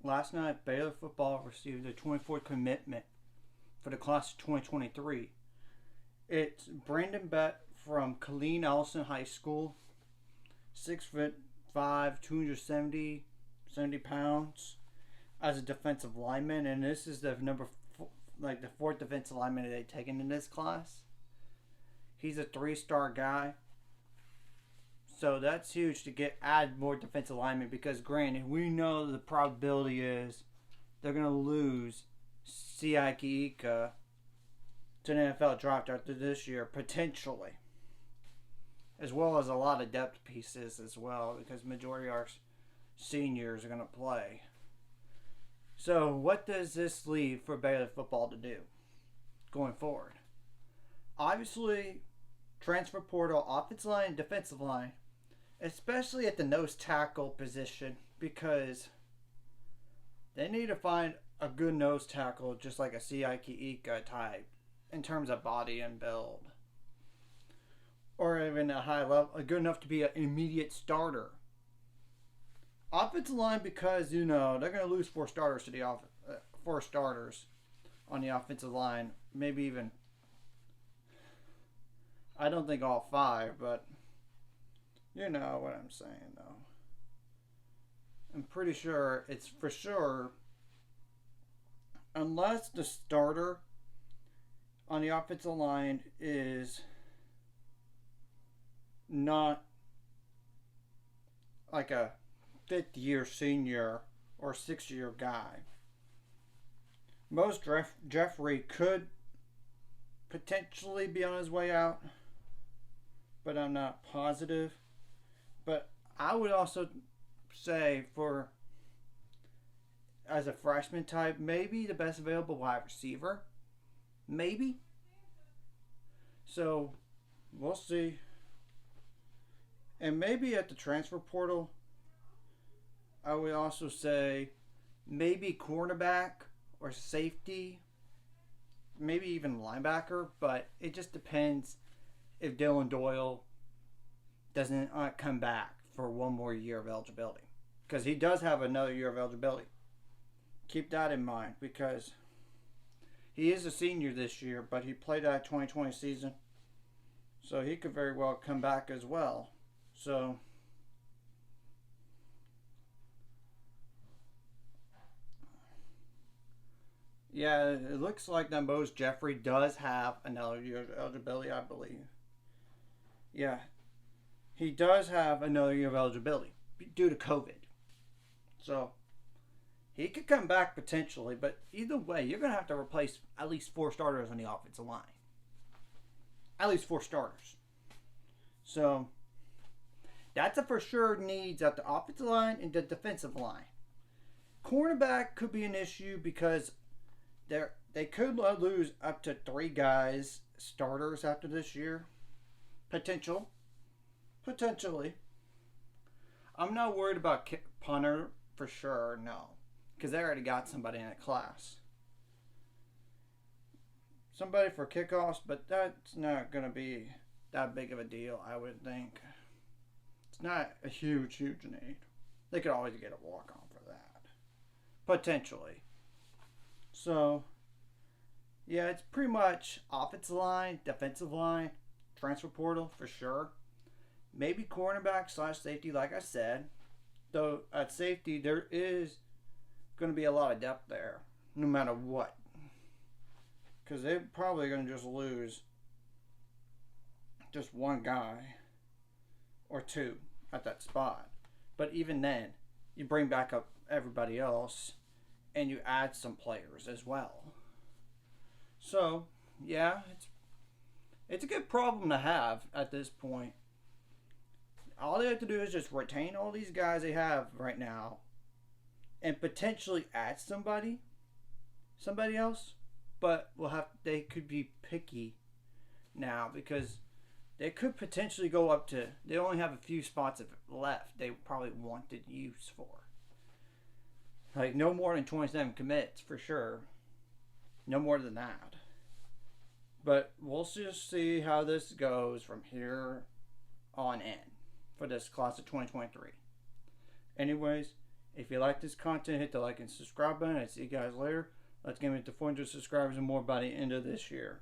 last night Baylor football received a 24th commitment for the class of 2023. It's Brandon Bett from Colleen Allison High School, 6'5", 270 pounds, as a defensive lineman, and this is the the fourth defensive lineman they've taken in this class. He's a 3-star guy. So that's huge to add more defensive linemen, because granted, we know the probability is they're going to lose Siaki Ika to an NFL draft after this year, potentially. As well as a lot of depth pieces as well, because majority of our seniors are going to play. So what does this leave for Baylor football to do going forward? Obviously, transfer portal, offensive line, and defensive line, especially at the nose tackle position, because they need to find a good nose tackle, just like a Siaki Ika type, in terms of body and build, or even a high level, good enough to be an immediate starter. Offensive line, because they're going to lose four starters on the offensive line, maybe even. I don't think all five, but you know what I'm saying, though. I'm pretty sure it's for sure, unless the starter on the offensive line is not like a fifth-year senior or sixth-year guy. Most Jeffrey could potentially be on his way out, but I'm not positive. But I would also say, as a freshman type, maybe the best available wide receiver. Maybe. So, we'll see. And maybe at the transfer portal, I would also say maybe cornerback or safety, maybe even linebacker, but it just depends if Dylan Doyle doesn't come back for one more year of eligibility, because he does have another year of eligibility. Keep that in mind, because he is a senior this year, but he played that 2020 season, so he could very well come back as well. So yeah, it looks like that Mose Jeffrey does have another year of eligibility, I believe. Yeah, he does have another year of eligibility due to COVID. So he could come back potentially, but either way, you're going to have to replace at least 4 starters on the offensive line. At least 4 starters. So that's a for sure needs at the offensive line and the defensive line. Cornerback could be an issue, because they could lose up to 3 guys starters after this year. Potentially. I'm not worried about punter for sure, no, because they already got somebody in a class. Somebody for kickoffs, but that's not going to be that big of a deal, I would think. It's not a huge need. They could always get a walk-on for that. Potentially. So, yeah, it's pretty much offensive line, defensive line, transfer portal for sure. Maybe cornerback / safety, like I said. Though at safety, there is going to be a lot of depth there, no matter what. Because they're probably going to just lose just one guy or 2 at that spot. But even then, you bring back up everybody else and you add some players as well. So, yeah, it's a good problem to have at this point. All they have to do is just retain all these guys they have right now and potentially add somebody else. But they could be picky now, because they could potentially go up to, they only have a few spots left they probably wanted use for. Like no more than 27 commits for sure. No more than that. But we'll just see how this goes from here on in for this class of 2023. Anyways, If you like this content, hit the like and subscribe button. I see you guys later. Let's get into 400 subscribers and more by the end of this year.